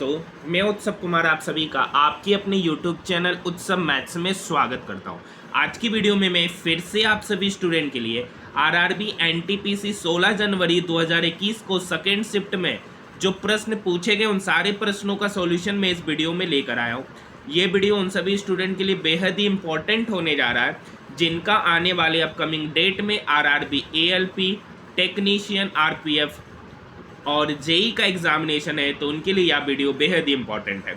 तो मैं उत्सव कुमार आप सभी का आपके अपने YouTube चैनल उत्सव मैथ्स में स्वागत करता हूं। आज की वीडियो में मैं फिर से आप सभी स्टूडेंट के लिए आरआरबी एनटीपीसी 16 जनवरी 2021 को सेकेंड शिफ्ट में जो प्रश्न पूछे गए उन सारे प्रश्नों का सॉल्यूशन मैं इस वीडियो में लेकर आया हूं। ये वीडियो उन सभी स्टूडेंट के लिए बेहद ही इंपॉर्टेंट होने जा रहा है जिनका आने वाले अपकमिंग डेट में आरआरबी एएलपी टेक्नीशियन आरपीएफ और जेई का एग्जामिनेशन है। तो उनके लिए यह वीडियो बेहद ही इंपॉर्टेंट है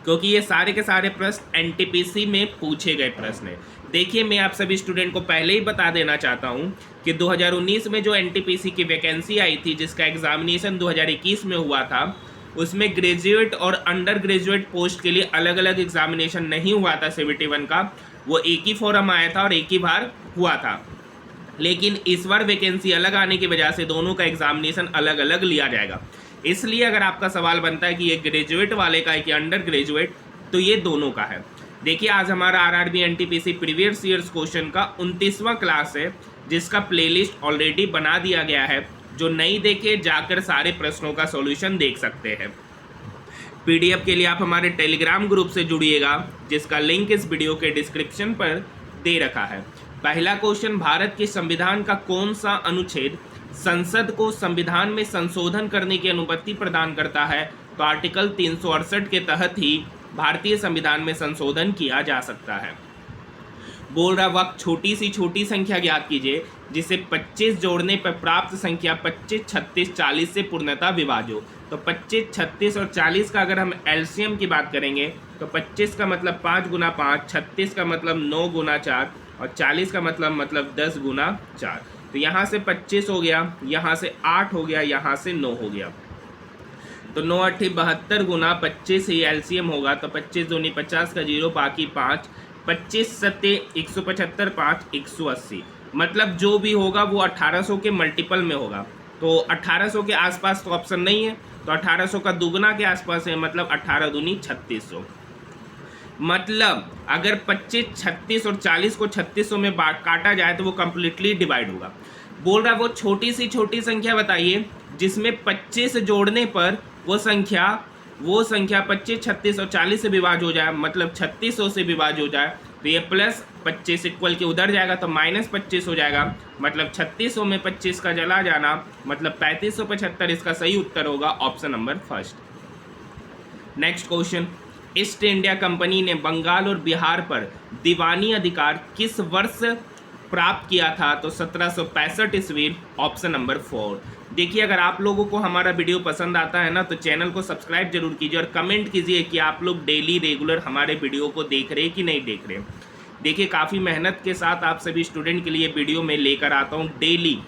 क्योंकि ये सारे के सारे प्रश्न एनटीपीसी में पूछे गए प्रश्न हैं। देखिए, मैं आप सभी स्टूडेंट को पहले ही बता देना चाहता हूं कि 2019 में जो एनटीपीसी की वैकेंसी आई थी जिसका एग्जामिनेशन 2021 में हुआ था, उसमें ग्रेजुएट और अंडर ग्रेजुएट पोस्ट के लिए अलग अलग एग्जामिनेशन नहीं हुआ था। 71 का वो एक ही फॉर्म आया था और एक ही बार हुआ था, लेकिन इस बार वैकेंसी अलग आने की वजह से दोनों का एग्जामिनेशन अलग अलग लिया जाएगा। इसलिए अगर आपका सवाल बनता है कि ये ग्रेजुएट वाले का है कि अंडर ग्रेजुएट, तो ये दोनों का है। देखिए, आज हमारा RRB NTPC previous years question का 29वां क्लास है जिसका प्लेलिस्ट ऑलरेडी बना दिया गया है। जो नहीं देखे जाकर सारे प्रश्नों का सॉल्यूशन देख सकते हैं। पीडीएफ के लिए आप हमारे टेलीग्राम ग्रुप से जुड़िएगा जिसका लिंक इस वीडियो के डिस्क्रिप्शन पर दे रखा है। पहला क्वेश्चन, भारत के संविधान का कौन सा अनुच्छेद संसद को संविधान में संशोधन करने की अनुमति प्रदान करता है? तो आर्टिकल 368 के तहत ही भारतीय संविधान में संशोधन किया जा सकता है। बोल रहा वक्त छोटी संख्या ज्ञात कीजिए जिसे 25 जोड़ने पर प्राप्त संख्या 25, 36, 40 से पूर्णतः विभाज्य हो। तो 25, 36 और 40 का अगर हम एलसीएम की बात करेंगे तो 25 का मतलब 5 गुना 5, 36 का मतलब 9 गुना 4 और 40 का मतलब 10 गुना 4। तो यहाँ से 25 हो गया, यहाँ से 8 हो गया, यहाँ से 9 हो गया। तो 9 8 72 गुना 25 ही एलसीएम होगा। तो 25 दूनी 50 का 0 बाकी 5, 25 सत्ते 175, 5 180। मतलब जो भी होगा वो 1800 के मल्टीपल में होगा। तो 1800 के आसपास तो ऑप्शन नहीं है, तो 1800 का दुगना के आसपास है, मतलब 18 दूनी 3600। मतलब अगर 25, 36 और 40 को 3600 में काटा जाए तो वो कम्प्लीटली डिवाइड होगा। बोल रहा है वो छोटी संख्या बताइए जिसमें 25 जोड़ने पर वो संख्या 25, 36 और 40 से विभाज्य हो जाए, मतलब 3600 से विभाज्य हो जाए। तो ये प्लस 25 इक्वल के उधर जाएगा तो माइनस 25 हो जाएगा, मतलब 3600 में 25 का चला जाना, मतलब 3575। इसका सही उत्तर होगा option number first. Next question, east India company ने बंगाल और बिहार पर दीवानी अधिकार किस वर्ष प्राप्त किया था? तो 1765 ईस्वी, ऑप्शन नंबर 4। देखिए, अगर आप लोगों को हमारा वीडियो पसंद आता है ना तो चैनल को सब्सक्राइब जरूर कीजिए और कमेंट कीजिए कि आप लोग डेली रेगुलर हमारे वीडियो को देख रहे हैं कि नहीं देख रहे। देखिए, काफ़ी मेहनत के साथ आप सभी स्टूडेंट के लिए वीडियो में लेकर आता हूँ डेली,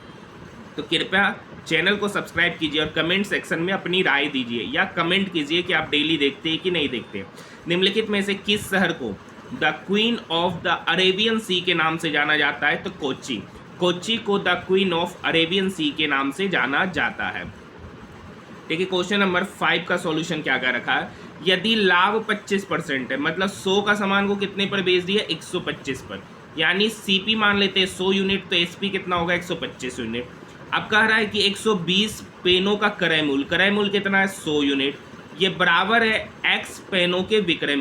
तो कृपया चैनल को सब्सक्राइब कीजिए और कमेंट सेक्शन में अपनी राय दीजिए या कमेंट कीजिए कि आप डेली देखते हैं कि नहीं देखते। निम्नलिखित में से किस शहर को the queen of the Arabian sea के नाम से जाना जाता है? तो कोच्चि को the queen of Arabian sea के नाम से जाना जाता है। देखिए, क्वेश्चन नंबर 5 का सॉल्यूशन क्या कर रखा है। यदि लाभ 25% है, मतलब 100 का सामान को कितने पर बेच दिया? 125 पर, यानी सीपी मान लेते हैं 100 यूनिट, तो एसपी कितना होगा? 125 यूनिट। अब कह रहा है कि 120 पेनों का क्रय मूल्य कितना है? 100 यूनिट। ये बराबर है एक्स पेनों के विक्रय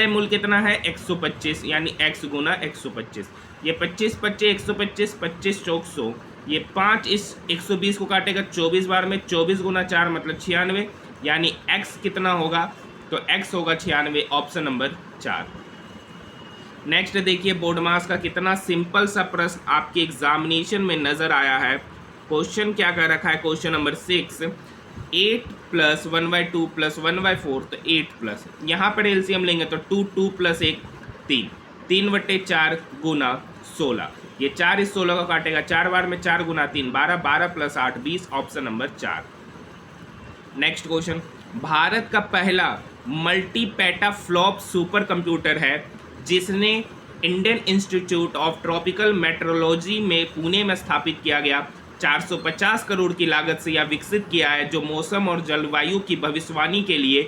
मूल्य कितना है? 125, यानी एक्स गुना 125। ये 25 25 125, 25 चौक 100, ये 5 इस 120 को काटेगा 24 बार में, 24 गुना 4 मतलब 96, यानी एक्स कितना होगा? तो एक्स होगा 96, ऑप्शन नंबर 4। नेक्स्ट देखिए, बोर्ड मास का कितना सिंपल सा प्रश्न आपके एग्जामिनेशन में नजर आया है। क्वेश्चन क्या कर रखा है? क्वेश्चन नंबर 6, 8 + 1/2 + 1/4, तो 8 प्लस, यहाँ पर एलसीएम लेंगे तो 2, 2 + 1 3, 3/4 गुना 16। ये 4 इस 16 को काटेगा 4 बार में, 4 गुना 3 12, 12 + 8 20, option number 4। Next question, Bharat का पहला मल्टी पेटाफ्लॉप सुपर कंप्यूटर है जिसने Indian institute of tropical metrology में पुणे में स्थापित किया गया। 450 करोड़ की लागत से यह विकसित किया है, जो मौसम और जलवायु की भविष्यवाणी के लिए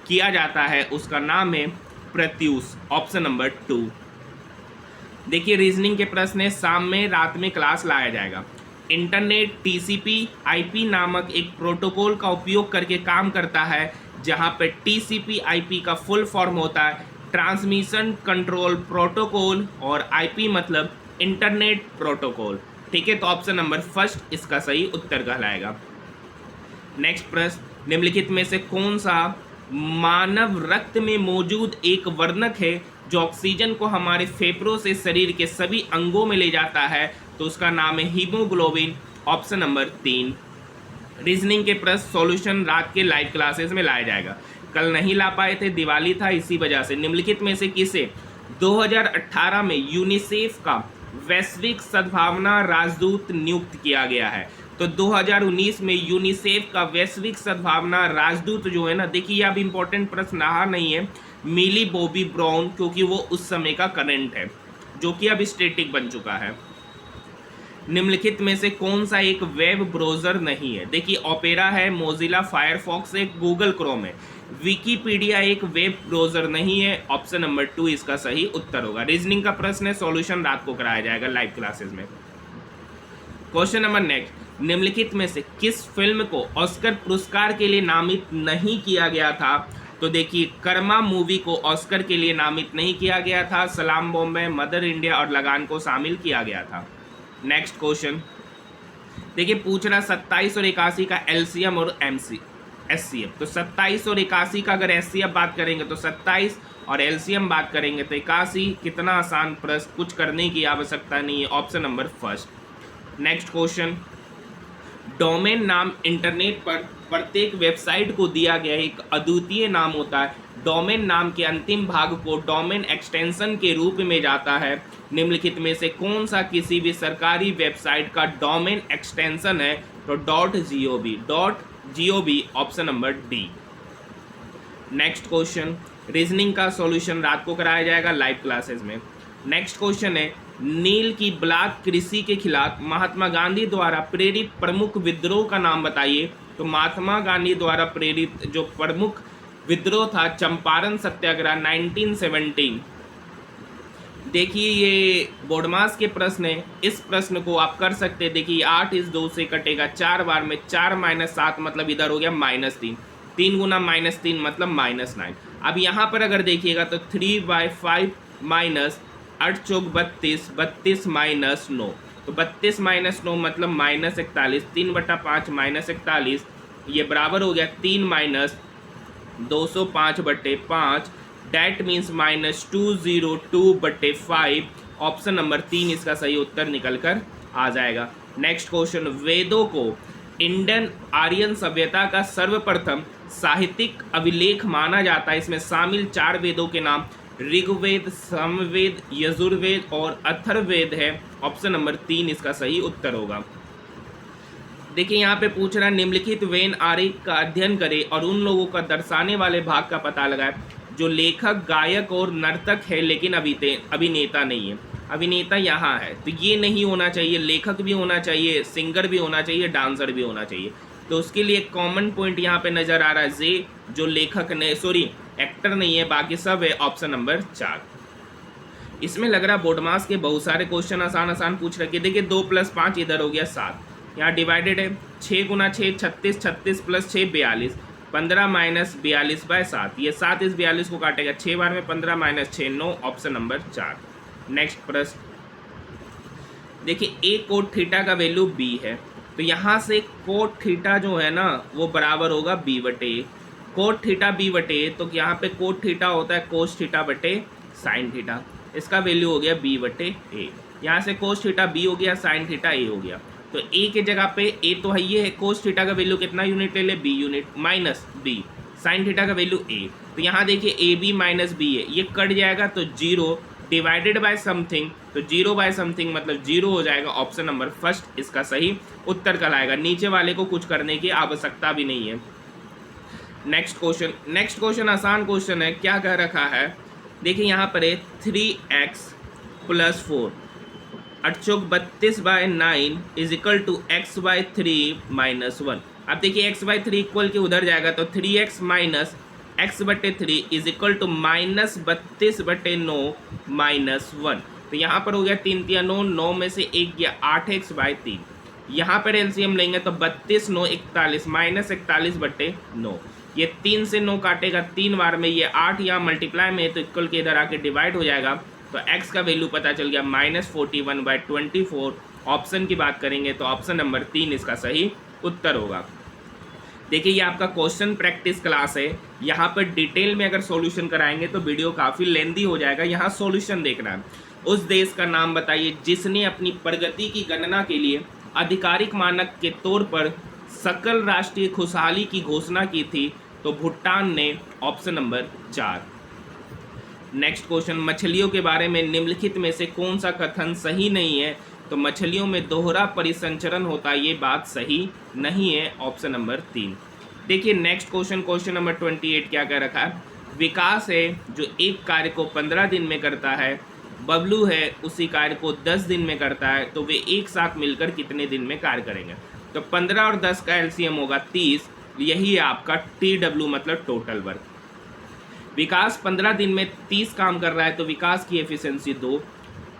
किया जाता है। उसका नाम है प्रत्यूष, ऑप्शन नंबर 2। देखिए, रीजनिंग के प्रश्न है, शाम में रात में क्लास लाया जाएगा। इंटरनेट टीसीपी आईपी नामक एक प्रोटोकॉल का उपयोग करके काम करता है। जहाँ पे TCP/IP का फुल फॉर्म होता है ट्रांसमिशन कंट्रोल प्रोटोकॉल, और IP मतलब इंटरनेट प्रोटोकॉल। ठीक है, तो ऑप्शन नंबर फर्स्ट इसका सही उत्तर कहलाएगा। नेक्स्ट प्रश्न, निम्नलिखित में से कौन सा मानव रक्त में मौजूद एक वर्णक है जो ऑक्सीजन को हमारे फेफड़ों से शरीर के सभी अंगों में ले जाता है? तो उसका नाम है हीमोग्लोबिन, ऑप्शन नंबर 3। रीजनिंग के प्रश्न सॉल्यूशन रात के लाइव क्लासेस में लाया जाएगा। कल नहीं ला पाए थे, दिवाली था, इसी वजह से। निम्नलिखित में से किसे 2018 में यूनिसेफ का वैश्विक सद्भावना राजदूत नियुक्त किया गया है? तो 2019 में यूनिसेफ का वैश्विक सद्भावना राजदूत जो है ना, देखिए अब इंपॉर्टेंट प्रश्न रहा नहीं है, मिली बॉबी ब्राउन, क्योंकि वो उस समय का करंट है जो कि अब स्टैटिक बन चुका है। निम्नलिखित में से कौन सा एक वेब ब्राउज़र नहीं है? देखिए ओपेरा है, मोजिला फायरफॉक्स है, गूगल क्रोम है। विकिपीडिया एक वेब ब्राउज़र नहीं है, ऑप्शन नंबर 2 इसका सही उत्तर होगा। रीजनिंग का प्रश्न है, सॉल्यूशन रात को कराया जाएगा लाइव क्लासेस में। क्वेश्चन नंबर नेक्स्ट, निम्नलिखित में से किस फिल्म को ऑस्कर पुरस्कार के लिए नामित नहीं किया गया था? तो देखिए कर्मा मूवी को ऑस्कर के लिए नामित नहीं किया गया था, सलाम बॉम्बे, मदर इंडिया और लगान को शामिल किया गया था। नेक्स्ट क्वेश्चन देखिए पूछ रहा 27 और 81 का एलसीएम और एचसीएफ। तो 27 और 81 का अगर एचसीएफ बात करेंगे तो 27 और एलसीएम बात करेंगे तो 81। कितना आसान प्रश्न, कुछ करने की आवश्यकता नहीं है, option number first. Next question, domain नाम इंटरनेट पर प्रत्येक वेबसाइट को दिया गया एक अद्वितीय नाम होता है। डोमेन नाम के अंतिम भाग को डोमेन एक्सटेंशन के रूप में जाता है। निम्नलिखित में से कौन सा किसी भी सरकारी वेबसाइट का डोमेन एक्सटेंशन है? तो .gov, option number D. Next question, reasoning का सॉल्यूशन रात को कराया जाएगा लाइव क्लासेस में। नेक्स्ट क्वेश्चन है, नील की ब्लैक कृषि के खिलाफ महात्मा गांधी द्वारा प्रेरित प्रमुख विद्रोह का नाम बताइए? तो महात्मा गांधी द्वारा प्रेरित जो प्रमुख विद्रोह था चंपारण सत्याग्रह 1917। देखिए ये बोर्डमास के प्रश्न है, इस प्रश्न को आप कर सकते हैं। देखिए 8 इस 2 से कटेगा 4 बार में, 4 - 7 मतलब इधर हो गया -3, 3 गुना -3 मतलब -9। अब यहाँ पर अगर देखिएगा तो 3/5 माइनस 8 चौक 32, 32 - 9, तो 32 - 9 मतलब -41, 3/5 -41, ये बराबर हो गया 3 - 205/5, डैट मीन्स -202/5। ऑप्शन नंबर 3 इसका सही उत्तर निकल कर आ जाएगा। नेक्स्ट क्वेश्चन, वेदों को इंडियन आर्यन सभ्यता का सर्वप्रथम साहित्यिक अभिलेख माना जाता है। इसमें शामिल 4 वेदों के नाम ऋग्वेद, सामवेद, यजुर्वेद और अथर्ववेद है। ऑप्शन नंबर 3 इसका सही उत्तर होगा। देखिए यहाँ पे पूछ रहा है निम्नलिखित वेन आरेख का अध्ययन करें और उन लोगों का दर्शाने वाले भाग का पता लगाए जो लेखक, गायक और नर्तक है लेकिन अभिनेता नहीं है। अभिनेता यहाँ है तो ये नहीं होना चाहिए, लेखक भी होना चाहिए, सिंगर भी होना चाहिए, डांसर भी होना चाहिए। तो उसके लिए कॉमन पॉइंट यहाँ पे नज़र आ रहा है जे, जो लेखक ने एक्टर नहीं है, बाकी सब है। Option number 4। इसमें लग रहा बोर्डमास के बहुत सारे क्वेश्चन आसान पूछ रखे। देखिए 2 + 5 इधर हो गया 7, यहाँ डिवाइडेड है 6 × 6 36, 36 + 6 42, 15 - 42/7। ये 7 इस 42 को काटेगा 6 बार में, 15 - 6 9, ऑप्शन नंबर 4। नेक्स्ट प्रश्न देखिए a कोट थीटा का वैल्यू b है, तो यहाँ से कोट थीटा जो है ना वो बराबर होगा b/a। कोट थीटा b/a, तो यहाँ पे कोट थीटा होता है कोस थीटा बटे साइन थीटा, इसका वैल्यू हो गया b/a। यहाँ से कोस थीटा b हो गया, साइन थीटा a हो गया। तो a के जगह पे a तो है ये है, कोस थीटा का वैल्यू कितना यूनिट ले ले, b unit, minus b, sine theta का वैल्यू a। तो यहाँ देखिए ab - b है, ये कट जाएगा तो 0 डिवाइडेड बाय समथिंग, तो 0/समथिंग मतलब 0 हो जाएगा। ऑप्शन नंबर फर्स्ट इसका सही उत्तर कहलाएगा। नीचे वाले को कुछ करने की आवश्यकता भी नहीं है। नेक्स्ट क्वेश्चन आसान क्वेश्चन है। क्या कह रखा है, देखिए यहाँ पर है 3x + 4 8 चौक 32/9 = x/3 - 1। अब देखिए x/3 इक्वल के उधर जाएगा तो 3x - x/3 = -32/9 - 1। तो यहाँ पर हो गया 3 × 9, 9 में से 1 गया 8x/3। यहाँ पर एलसीएम लेंगे तो 32 × 9 = 41, -41/9। ये 3 से 9 काटेगा 3 बार में, ये 8 यहाँ मल्टीप्लाई में है तो इक्वल के इधर आके डिवाइड हो जाएगा। तो x का वैल्यू पता चल गया -41/24। ऑप्शन की बात करेंगे तो ऑप्शन नंबर 3 इसका सही उत्तर होगा। देखिए ये आपका क्वेश्चन प्रैक्टिस क्लास है, यहाँ पर डिटेल में अगर सॉल्यूशन कराएंगे तो वीडियो काफ़ी लेंदी हो जाएगा। यहाँ सॉल्यूशन देखना है। उस देश का नाम बताइए जिसने अपनी प्रगति की गणना के लिए आधिकारिक मानक के तौर पर सकल राष्ट्रीय खुशहाली की घोषणा की थी। तो भूटान ने, ऑप्शन नंबर 4। नेक्स्ट क्वेश्चन, मछलियों के बारे में निम्नलिखित में से कौन सा कथन सही नहीं है? तो मछलियों में दोहरा परिसंचरण होता है, ये बात सही नहीं है, ऑप्शन नंबर 3। देखिए नेक्स्ट क्वेश्चन, क्वेश्चन नंबर 28 क्या कह रखा है? विकास है जो एक कार्य को 15 दिन में करता है, बबलू है उसी कार्य को 10 दिन में करता है, तो वे एक साथ मिलकर कितने दिन में कार्य करेंगे? तो 15 और 10 का एलसीएम होगा 30, यही है आपका TW मतलब टोटल वर्क। विकास 15 दिन में 30 काम कर रहा है तो विकास की एफिशिएंसी 2,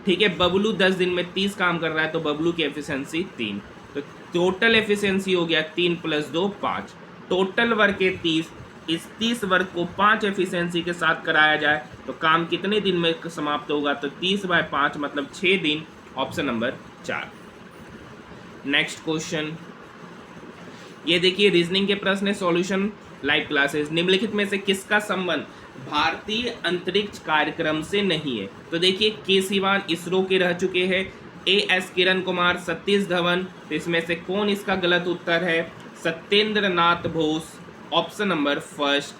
ठीक है। बबलू 10 दिन में 30 काम कर रहा है तो बबलू की एफिशिएंसी 3, तो टोटल एफिशिएंसी हो गया 3 + 2 5। टोटल वर्क है 30, इस 30 वर्क को 5 एफिशिएंसी के साथ कराया जाए तो काम कितने दिन में समाप्त होगा? तो 30/5 मतलब 6 दिन, ऑप्शन नंबर 4। नेक्स्ट क्वेश्चन, ये देखिए रीजनिंग के प्रश्न है, सॉल्यूशन लाइव क्लासेस। निम्नलिखित में से किसका संबंध भारतीय अंतरिक्ष कार्यक्रम से नहीं है? तो देखिए के सिवान इसरो के रह चुके हैं, AS किरण कुमार, सतीश धवन, तो इसमें से कौन इसका गलत उत्तर है? Satyendra Nath Bose, option number 1।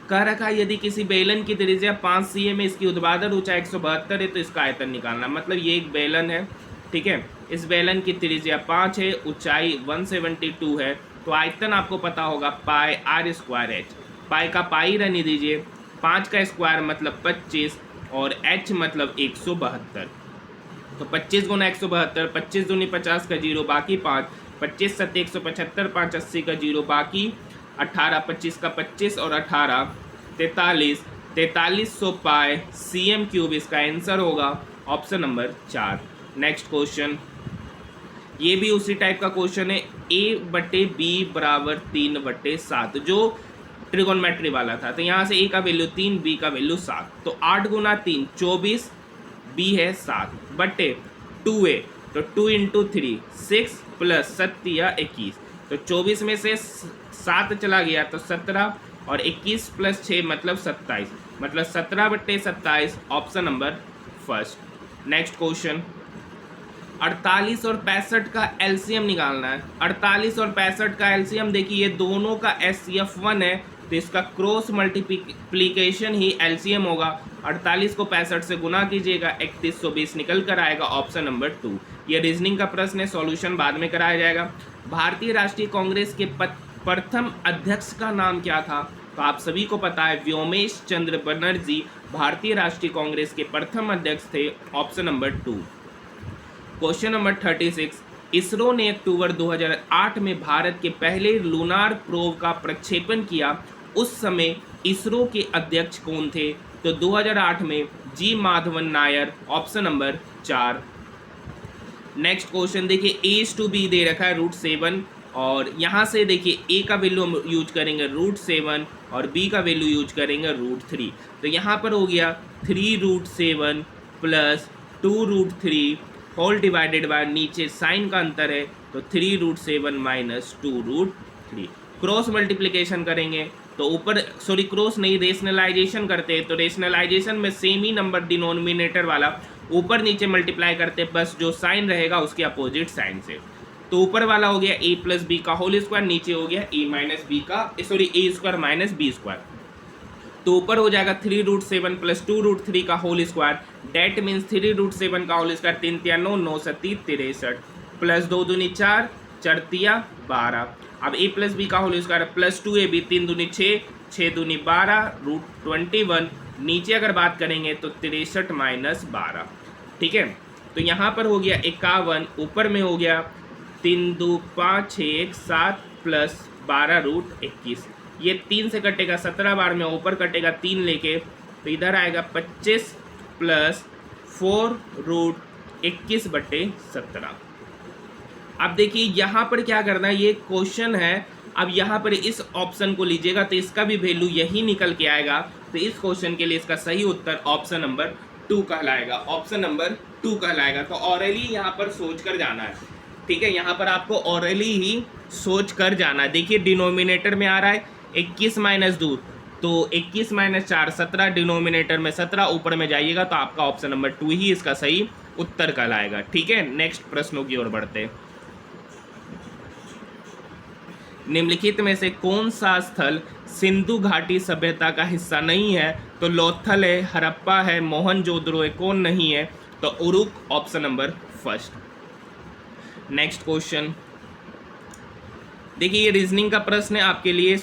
कह रखा है यदि किसी बेलन की त्रिज्या 5 cm में इसकी ऊर्ध्वाधर ऊंचाई 172 है तो इसका आयतन निकालना। मतलब ये एक बेलन है, ठीक है। इस बेलन की त्रिज्या 5 है, ऊंचाई 172 है, तो आयतन आपको पता होगा πr²h। पाई का पाई रहने दीजिए, 5 का स्क्वायर मतलब 25 और h मतलब 172। तो 25 × 172, 25 दूनी 50 का 0 बाकी 5, 25 × 7 175, 5 80 का 0 बाकी 18, 25 का 25 और 18 43, 4300 पाई cm³ इसका आंसर होगा, ऑप्शन नंबर 4। नेक्स्ट क्वेश्चन, ये भी उसी टाइप का क्वेश्चन है, A/B = 3/7 जो ट्रिगोनोमेट्री वाला था। तो यहाँ से A का वैल्यू 3, B का वैल्यू 7, तो 8 × 3 24, B है 7 बटे 2A, तो 2 × 3 6 + 7 या 21, तो 24 में से 7 चला गया तो 17 और 21 + 6 मतलब 27, मतलब 17/27, ऑप्शन नंबर 1। नेक्स्ट क्वेश्चन, 48 और 65 का एलसीएम निकालना है। 48 और 65 का एलसीएम देखिए ये दोनों का SCF1 है तो इसका क्रॉस मल्टीप्लिकेशन ही एलसीएम होगा। 48 को 65 से गुना कीजिएगा, 3120 निकल कर आएगा, ऑप्शन नंबर 2। ये रीजनिंग का प्रश्न है, सॉल्यूशन बाद में कराया जाएगा। भारतीय राष्ट्रीय कांग्रेस के प्रथम अध्यक्ष का नाम क्या था? तो आप सभी को पता है व्योमेश चंद्र बनर्जी भारतीय राष्ट्रीय कांग्रेस के प्रथम अध्यक्ष थे, option number 2। Question number 36, ISRO ने अक्टूबर 2008 में भारत के पहले लूनार प्रोब का प्रक्षेपण किया, उस समय इसरो के अध्यक्ष कौन थे? तो 2008 में G Madhavan Nair, option number 4। Next question देखिए A/B दे रखा है √7 और यहाँ से देखिए A का वैल्यू हम यूज करेंगे √7 और B का वैल्यू यूज करेंगे √3। तो यहाँ पर हो गया 3√7 + 2√3 होल डिवाइडेड बाय, नीचे साइन का अंतर है तो 3√7 - 2√3। क्रॉस मल्टीप्लिकेशन करेंगे तो ऊपर क्रॉस नहीं रेशनलाइजेशन करते हैं तो रेशनलाइजेशन में सेम ही नंबर डिनोमिनेटर वाला ऊपर नीचे मल्टीप्लाई करते, बस जो साइन रहेगा उसके अपोजिट साइन से। तो ऊपर वाला हो गया A + B का होल स्क्वायर, नीचे हो गया A² - B²। तो ऊपर हो जाएगा 3√7 + 2√3 का होल स्क्वायर, डेट मीन्स 3√7 का होल स्क्वायर 3 × 3 = 9, 9 × 7 = 63 प्लस 2 दूनी 4, 4 × 3 = 12। अब A + B का होल स्क्वायर प्लस 2AB, 3 दूनी 6, 6 दूनी 12 √21। नीचे अगर बात करेंगे तो 63 - 12, ठीक है। तो यहाँ पर हो गया 51, ऊपर में हो गया 3 2 5 6 1 7 प्लस 12√21। ये 3 से कटेगा 17 बार में, ऊपर कटेगा 3 लेके, तो इधर आएगा 25 + 4√21/17। अब देखिए यहाँ पर क्या करना है, ये क्वेश्चन है अब यहाँ पर इस ऑप्शन को लीजिएगा तो इसका भी वैल्यू यही निकल के आएगा। तो इस क्वेश्चन के लिए इसका सही उत्तर ऑप्शन नंबर 2 कहलाएगा, ऑप्शन नंबर 2 कहलाएगा। तो ऑरली यहाँ पर सोच कर जाना है, ठीक है, यहाँ पर आपको ऑरली ही सोच कर जाना है। देखिए डिनोमिनेटर में आ रहा है 21 माइनस 2, तो 21 माइनस 4 17, डिनोमिनेटर में 17, ऊपर में जाइएगा तो आपका ऑप्शन नंबर 2 ही इसका सही उत्तर कहलाएगा। ठीक है, नेक्स्ट प्रश्नों की ओर बढ़ते हैं। निम्नलिखित में से कौन सा स्थल सिंधु घाटी सभ्यता का हिस्सा नहीं है? तो लोथल है, हड़प्पा है, मोहनजोदड़ो है, कौन नहीं है? तो Uruk, option number first. Next question देखिए, ये रीजनिंग का प्रश्न है, आपके लिए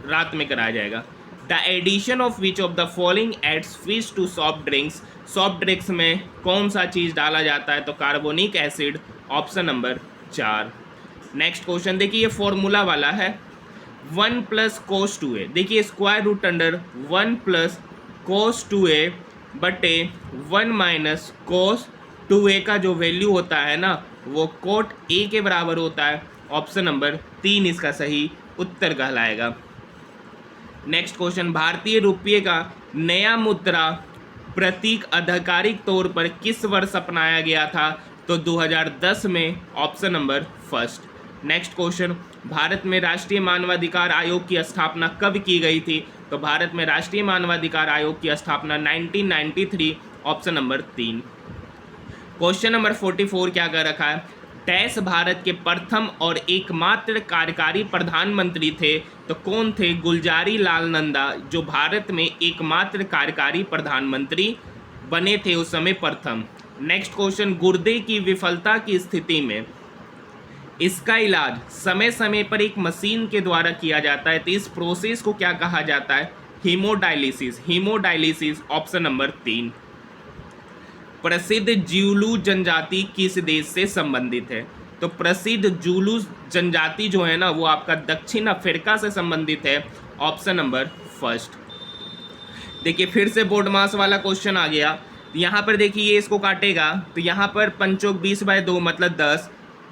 रात में कराया जाएगा। The addition of which of the following adds fizz to soft drinks? Soft drinks में कौन सा चीज़ डाला जाता है? तो carbonic acid, option number 4। Next question देखिए, ये फॉर्मूला वाला है 1 + cos 2a। देखिए square root under 1 + cos 2a बटे 1 - cos 2a का जो वैल्यू होता है ना, वो कोट a के बराबर होता है। ऑप्शन नंबर 3 इसका सही उत्तर कहलाएगा। नेक्स्ट क्वेश्चन, भारतीय रुपये का नया मुद्रा प्रतीक आधिकारिक तौर पर किस वर्ष अपनाया गया था? तो 2010 में, option number first. Next question, Bharat में राष्ट्रीय मानवाधिकार आयोग की स्थापना कब की गई थी? तो भारत में राष्ट्रीय मानवाधिकार आयोग की स्थापना 1993, ऑप्शन नंबर 3। क्वेश्चन नंबर 44 क्या कर रखा है? डैश भारत के प्रथम और एकमात्र कार्यकारी प्रधानमंत्री थे? तो कौन थे? गुलजारी लाल नंदा, जो भारत में एकमात्र कार्यकारी प्रधानमंत्री बने थे उस समय प्रथम। नेक्स्ट क्वेश्चन, गुर्दे की विफलता की स्थिति में इसका इलाज समय समय पर एक मशीन के द्वारा किया जाता है, तो इस प्रोसेस को क्या कहा जाता है? Haemodialysis, haemodialysis, option number 3। प्रसिद्ध ज़ुलू जनजाति किस देश से संबंधित है? तो प्रसिद्ध ज़ुलू जनजाति जो है ना, वो आपका दक्षिण अफ्रीका से संबंधित है, ऑप्शन नंबर फर्स्ट। देखिए फिर से बोर्ड मास वाला क्वेश्चन आ गया। यहाँ पर देखिए ये इसको काटेगा तो यहाँ पर 5 × 20/2 मतलब 10,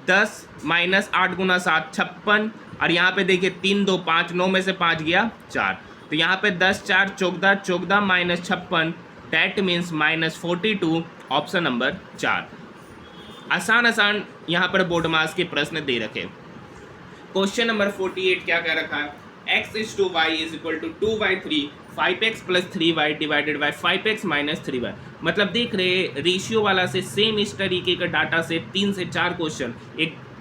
10 - 8 × 7 56, और यहाँ पे देखिए 3 2 5, 9 में से 5 गया 4, तो यहाँ पे 10 4 14, 14 - 56, डैट मीन्स -42, ऑप्शन नंबर 4। आसान यहाँ पर बोर्ड मास के प्रश्न दे रखे। क्वेश्चन नंबर 48 क्या कह रखा है? x/y = 2/3, 5x + 3y / 5x - 3y। मतलब देख रहे रेशियो वाला से सेम इस तरीके का डाटा से 3 से 4 क्वेश्चन,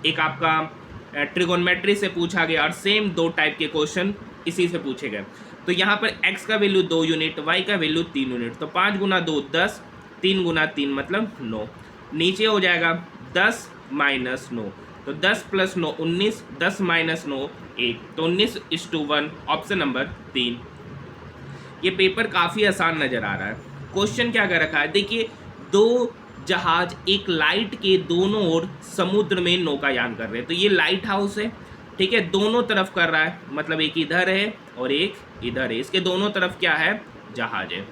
एक आपका ट्रिगोनमेट्री से पूछा गया और सेम 2 टाइप के क्वेश्चन इसी से पूछे गए। तो यहाँ पर x का वैल्यू 2 यूनिट, y का वैल्यू 3 यूनिट, तो 5 × 2 10, 3 × 3 मतलब 9। नीचे हो जाएगा 10 - 9, तो 10 + 9 19, 10 - 9 1, तो 19:1, ऑप्शन नंबर 3। ये पेपर काफ़ी आसान नज़र आ रहा है। क्वेश्चन क्या कर रखा है? देखिए 2 जहाज एक लाइट के दोनों ओर समुद्र में नौकायान कर रहे हैं। तो ये लाइट हाउस है, ठीक है, दोनों तरफ कर रहा है, मतलब एक इधर है और एक इधर है। इसके दोनों तरफ क्या है? जहाज है।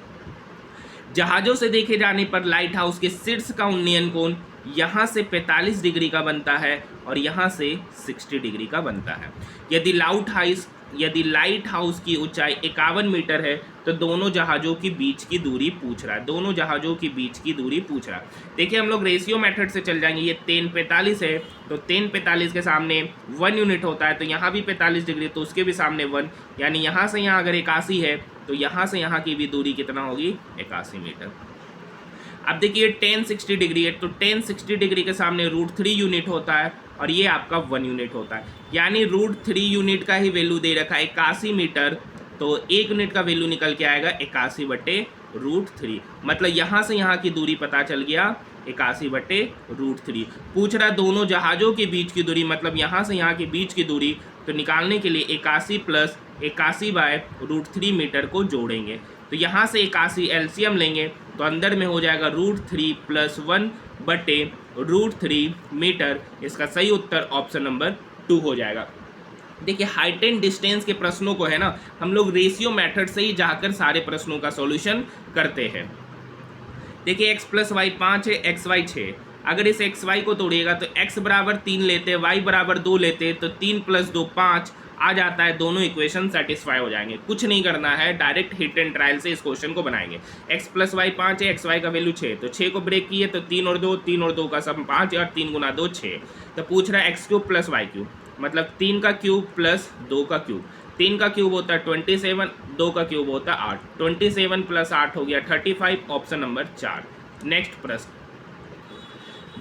जहाज़ों से देखे जाने पर लाइट हाउस के शीर्ष का उन्नयन कोण यहाँ से 45 डिग्री का बनता है और यहाँ से 60 डिग्री का बनता है। यदि लाइट हाउस की ऊंचाई 51 मीटर है तो दोनों जहाज़ों की बीच की दूरी पूछ रहा है, दोनों जहाज़ों की बीच की दूरी पूछ रहा है। देखिए हम लोग रेशियो मेथड से चल जाएंगे। ये 3 45 है, तो 3 45 के सामने 1 यूनिट होता है, तो यहाँ भी 45 डिग्री, तो उसके भी सामने 1, यानी यहाँ से यहाँ अगर 81 है तो यहाँ से यहाँ की भी दूरी कितना होगी? 81 मीटर। अब देखिए 10 60 डिग्री है, तो 10 60 डिग्री के सामने √3 यूनिट होता है और ये आपका 1 यूनिट होता है, यानी √3 यूनिट का ही वैल्यू दे रखा है 81 मीटर, तो 1 यूनिट का वैल्यू निकल के आएगा 81/√3। मतलब यहाँ से यहाँ की दूरी पता चल गया 81/√3। पूछ रहा दोनों जहाज़ों के बीच की दूरी, मतलब यहाँ से यहाँ के बीच की दूरी, तो निकालने के लिए 81 + 81/√3 मीटर को जोड़ेंगे। तो यहाँ से 81 एलसीएम लेंगे तो अंदर में हो जाएगा √3 + 1/√3 मीटर। इसका सही उत्तर ऑप्शन नंबर 2 हो जाएगा। देखिए हाइट एंड डिस्टेंस के प्रश्नों को है ना, हम लोग रेशियो मेथड से ही जाकर सारे प्रश्नों का सॉल्यूशन करते हैं। देखिए x + y 5 है, xy 6, अगर इस एक्स वाई को तोड़िएगा तो एक्स बराबर 3 लेते, वाई बराबर 2 लेते, तो 3 + 2 5 आ जाता है। दोनों इक्वेशन सेटिस्फाई हो जाएंगे। कुछ नहीं करना है, डायरेक्ट हिट एंड ट्रायल से इस क्वेश्चन को बनाएंगे। x + y 5 है, एक्स वाई का वैल्यू 6, तो 6 को ब्रेक किए तो 3 और 2, 3 और 2 का सम 5 और 3 × 2 6। तो पूछ रहा है x³ + y³ मतलब 3 का क्यूब प्लस 2 का क्यूब। 3 का क्यूब होता है 27, 2 का क्यूब होता है 8। 27 + 8 हो गया 35, ऑप्शन नंबर 4। नेक्स्ट प्रश्न,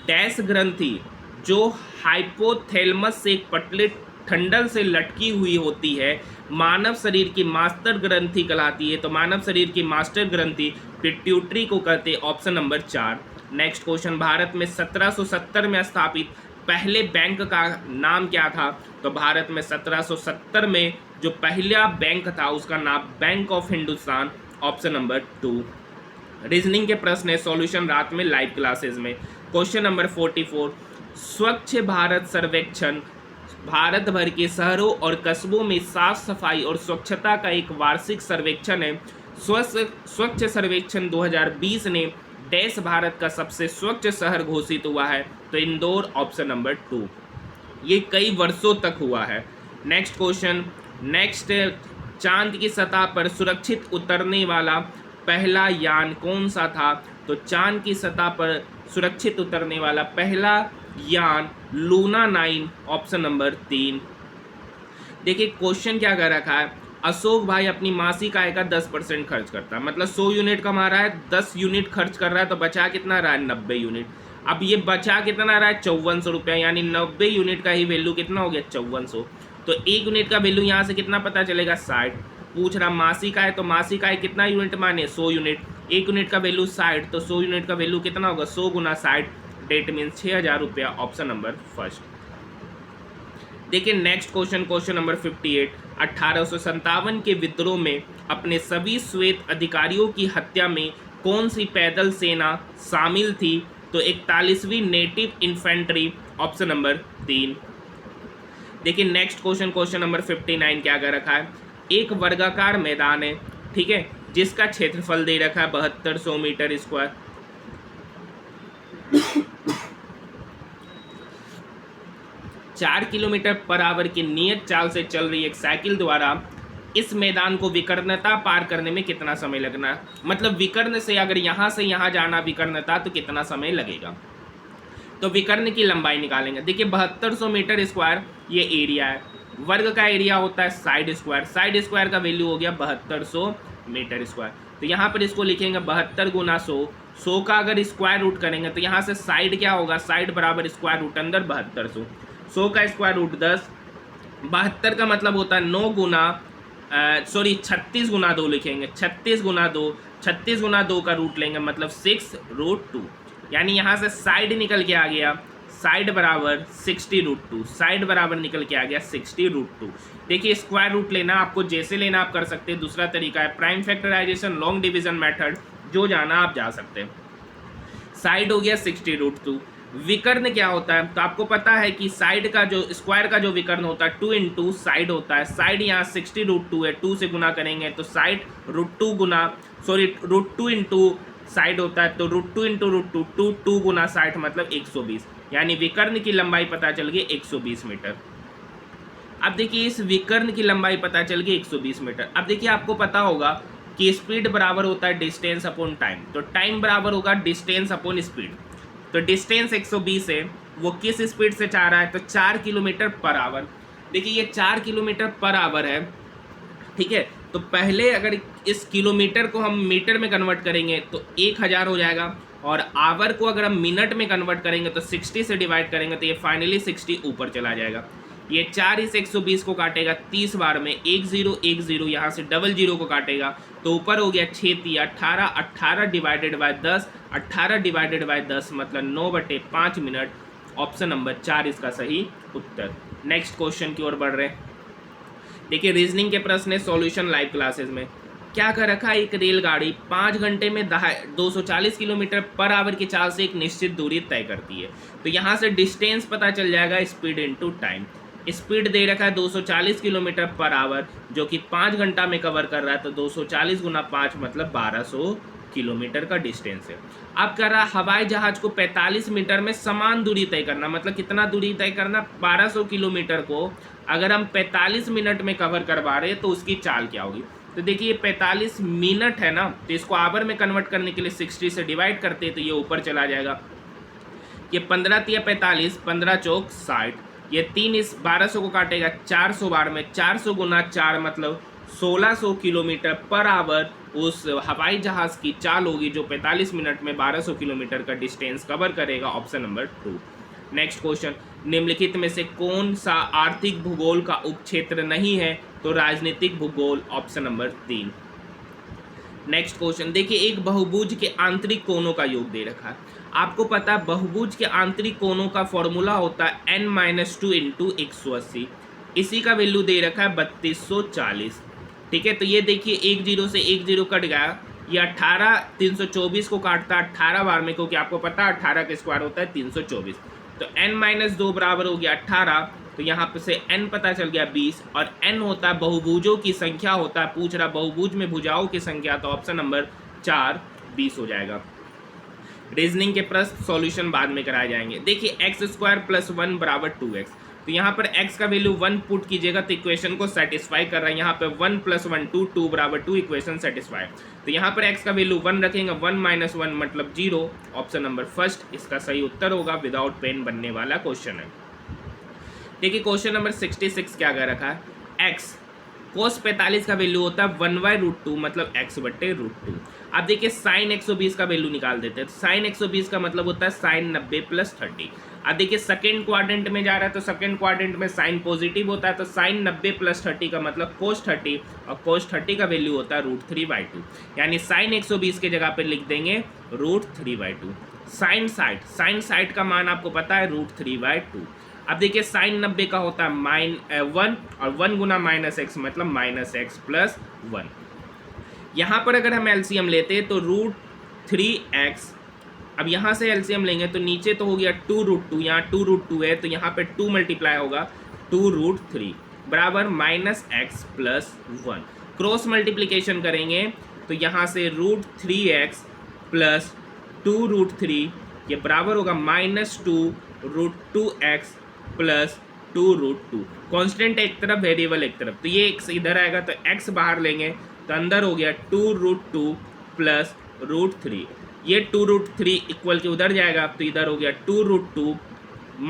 डैश ग्रंथि जो हाइपोथैलेमस से एक पतले ठंडल से लटकी हुई होती है मानव शरीर की मास्टर ग्रंथि कहलाती है। तो मानव शरीर की मास्टर ग्रंथि पिट्यूटरी को कहते हैं, option number 4। Next question, Bharat में 1770 में स्थापित पहले बैंक का नाम क्या था? तो भारत में 1770 में जो पहला बैंक था उसका नाम bank of Hindustan, option number 2। Reasoning के प्रश्न है, सॉल्यूशन रात में लाइव क्लासेस में। क्वेश्चन नंबर 44, स्वच्छ भारत सर्वेक्षण भारत भर के शहरों और कस्बों में साफ सफाई और स्वच्छता का एक वार्षिक सर्वेक्षण है। स्वच्छ सर्वेक्षण 2020 ने डैश भारत का सबसे स्वच्छ शहर घोषित हुआ है? तो इंदौर, ऑप्शन नंबर 2। ये कई वर्षों तक हुआ है। नेक्स्ट क्वेश्चन, नेक्स्ट, चांद की सतह पर सुरक्षित उतरने वाला पहला यान कौन सा था? तो चांद की सतह पर सुरक्षित उतरने वाला पहला यान लूना 9, ऑप्शन नंबर 3। देखिए क्वेश्चन क्या कर रखा है, अशोक भाई अपनी मासिक आय का 10% खर्च करता है, मतलब 100 यूनिट कमा रहा है, 10 यूनिट खर्च कर रहा है, तो बचा कितना रहा है? 90 यूनिट। अब ये बचा कितना रहा है? 5400 रुपया, यानी 90 यूनिट का ही वैल्यू कितना हो गया? 5400। तो 1 यूनिट का वैल्यू यहाँ से कितना पता चलेगा? 60। पूछ रहा मासिक आय, तो मासिक आय कितना यूनिट माने? 100 यूनिट। 1 यूनिट का वैल्यू 60, तो 100 यूनिट का वैल्यू कितना होगा? 100 × 60, डेट मीन्स 6000 रुपया, ऑप्शन नंबर 1। देखिए नेक्स्ट क्वेश्चन, क्वेश्चन नंबर 58, 1857 के विद्रोह में अपने सभी श्वेत अधिकारियों की हत्या में कौन सी पैदल सेना शामिल थी? तो 41वीं नेटिव इन्फेंट्री, ऑप्शन नंबर 3। देखिए नेक्स्ट क्वेश्चन, क्वेश्चन नंबर 59 क्या कर रखा है, एक वर्गाकार मैदान है, ठीक है, जिसका क्षेत्रफल दे रखा है 7200 मीटर स्क्वायर। 4 किलोमीटर/आवर की नियत चाल से चल रही एक साइकिल द्वारा इस मैदान को विकर्णता पार करने में कितना समय लगना है? मतलब विकर्ण से अगर यहाँ से यहाँ जाना विकर्णता, तो कितना समय लगेगा? तो विकर्ण की लंबाई निकालेंगे। देखिए 7200 मीटर स्क्वायर ये एरिया है, वर्ग का एरिया होता है साइड स्क्वायर, साइड स्क्वायर का वैल्यू हो गया 7200 मीटर स्क्वायर। तो यहाँ पर इसको लिखेंगे 72 × 100, 100 का अगर स्क्वायर रूट करेंगे तो यहाँ से साइड क्या होगा? साइड बराबर स्क्वायर रूट अंदर 7200, 100 का स्क्वायर रूट 10, 72 का मतलब होता है 9 गुना 36 × 2 लिखेंगे, 36 × 2, 36 × 2 का रूट लेंगे मतलब 6√2, यानी यहाँ से साइड निकल के आ गया, साइड बराबर 60√2, साइड बराबर निकल के आ गया 60√2। देखिए स्क्वायर रूट लेना आपको जैसे लेना आप कर सकते हैं, दूसरा तरीका है prime factorisation, long division method, जो जाना आप जा सकते हैं। साइड हो गया 60√2। विकर्ण क्या होता है? तो आपको पता है कि साइड का जो स्क्वायर का जो विकर्ण होता है 2 × साइड होता है। साइड यहाँ 60√2 है, 2 से गुना करेंगे तो साइड √2 × साइड होता है, तो √2 × √2, 2 गुना 60 मतलब 120, यानी विकर्ण की लंबाई पता चल गई 120 मीटर। अब देखिए इस विकर्ण की लंबाई पता चल गई 120 मीटर। अब देखिए आपको पता होगा कि स्पीड बराबर होता है डिस्टेंस अपॉन टाइम, तो टाइम बराबर होगा डिस्टेंस अपॉन स्पीड। तो डिस्टेंस 120 है, वो किस स्पीड से जा रहा है? तो 4 किलोमीटर/आवर। देखिए ये 4 किलोमीटर/आवर है, ठीक है। तो पहले अगर इस किलोमीटर को हम मीटर में कन्वर्ट करेंगे तो 1000 हो जाएगा, और आवर को अगर हम मिनट में कन्वर्ट करेंगे तो 60 से डिवाइड करेंगे तो ये फाइनली 60 ऊपर चला जाएगा। ये 4 इस 120 को काटेगा 30 बार में, 1010 यहाँ से डबल 0 को काटेगा तो ऊपर हो गया 6 × 18, 18 डिवाइडेड बाय 10, 18 डिवाइडेड बाय 10 मतलब 9/5 मिनट, ऑप्शन नंबर 4 इसका सही उत्तर। नेक्स्ट क्वेश्चन की ओर बढ़ रहे हैं। देखिए रीजनिंग के प्रश्न है, सॉल्यूशन लाइव क्लासेस में। क्या कर रखा है, एक रेलगाड़ी 5 घंटे में 240 किलोमीटर/आवर की चाल से एक निश्चित दूरी तय करती है। तो यहाँ से डिस्टेंस पता चल जाएगा स्पीड इनटू टाइम। स्पीड दे रखा है 240 किलोमीटर/आवर, जो कि 5 घंटा में कवर कर रहा है, तो 240 × 5 मतलब 1200 किलोमीटर का डिस्टेंस है। अब कह रहा हवाई जहाज को 45 मीटर में समान दूरी तय करना, मतलब कितना दूरी तय करना, 1200 किलोमीटर को अगर हम 45 मिनट में कवर करवा रहे हैं तो उसकी चाल क्या होगी। तो देखिए ये 45 मिनट है ना, तो इसको आवर में कन्वर्ट करने के लिए 60 से डिवाइड करते हैं तो ये ऊपर चला जाएगा। ये 15 तिया 45, 15 चौक 60, ये 3 इस 1200 को काटेगा 400 बार में, 400 गुना 4 मतलब 1600 किलोमीटर पर आवर उस हवाई जहाज की चाल होगी जो 45 मिनट में 1200 किलोमीटर का डिस्टेंस कवर करेगा। Option number 2। नेक्स्ट क्वेश्चन, निम्नलिखित में से कौन सा आर्थिक भूगोल का उपक्षेत्र नहीं है। तो राजनीतिक भूगोल, ऑप्शन नंबर 3। नेक्स्ट क्वेश्चन देखिए, एक बहुभुज के आंतरिक कोणों का योग दे रखा है। आपको पता है बहुभुज के आंतरिक कोणों का फॉर्मूला होता है n-2 इंटू 180। इसी का वैल्यू दे रखा है 3240। ठीक है, तो ये देखिए 1 0 से 1 0 कट गया, ये 18 324 को काटता है 18 बार में, क्योंकि आपको पता है 18 का स्क्वायर होता है 324। तो n-2 बराबर हो गया 18, तो यहाँ पे से n पता चल गया 20, और n होता है बहुभुजों की संख्या होता है, पूछ रहा बहुभुज में भुजाओं की संख्या, तो ऑप्शन नंबर 4 20 हो जाएगा। रीजनिंग के प्रश्न सॉल्यूशन बाद में कराए जाएंगे। देखिए x² + 1 बराबर 2x, तो यहाँ पर x का वैल्यू 1 पुट कीजिएगा तो इक्वेशन को सेटिस्फाई कर रहा है। यहाँ पे 1 + 1 2, 2 बराबर 2, इक्वेशन सेटिस्फाई। तो यहाँ पर x का वैल्यू 1 रखेंगे, 1 - 1 मतलब 0। ऑप्शन नंबर फर्स्ट इसका सही उत्तर होगा, विदाउट पेन बनने वाला क्वेश्चन है। देखिए क्वेश्चन नंबर 66 क्या कर रखा है, x cos 45 का वैल्यू होता है 1/√2 मतलब x/√2। अब देखिए sin 120 का वैल्यू निकाल देते हैं, तो sin 120 का मतलब होता है sin 90 + 30। अब देखिए सेकेंड क्वाड्रेंट में जा रहा है, तो सेकेंड क्वाड्रेंट में साइन पॉजिटिव होता है, तो sin 90 + 30 का मतलब cos 30, और cos 30 का वैल्यू होता है √3/2, यानी sin 120 के जगह पे लिख देंगे √3/2। sin 60 का मान आपको पता है √3/2। अब देखिए sin 90 का होता है -1, और 1 गुना -x मतलब -x + 1। यहाँ पर अगर हम एलसीएम लेते हैं तो √3x, अब यहाँ से एलसीएम लेंगे तो नीचे तो हो गया 2√2, यहाँ 2√2 है, तो यहाँ पे 2 मल्टीप्लाई होगा 2√3 बराबर -x + 1। क्रॉस मल्टीप्लिकेशन करेंगे तो यहाँ से √3x + 2√3 ये बराबर होगा -2√2x + 2√2। कॉन्स्टेंट एक तरफ, वेरिएबल एक तरफ, तो ये x इधर आएगा तो x बाहर लेंगे तो अंदर हो गया 2√2 + √3। ये 2√3 इक्वल के उधर जाएगा तो इधर हो गया 2√2 -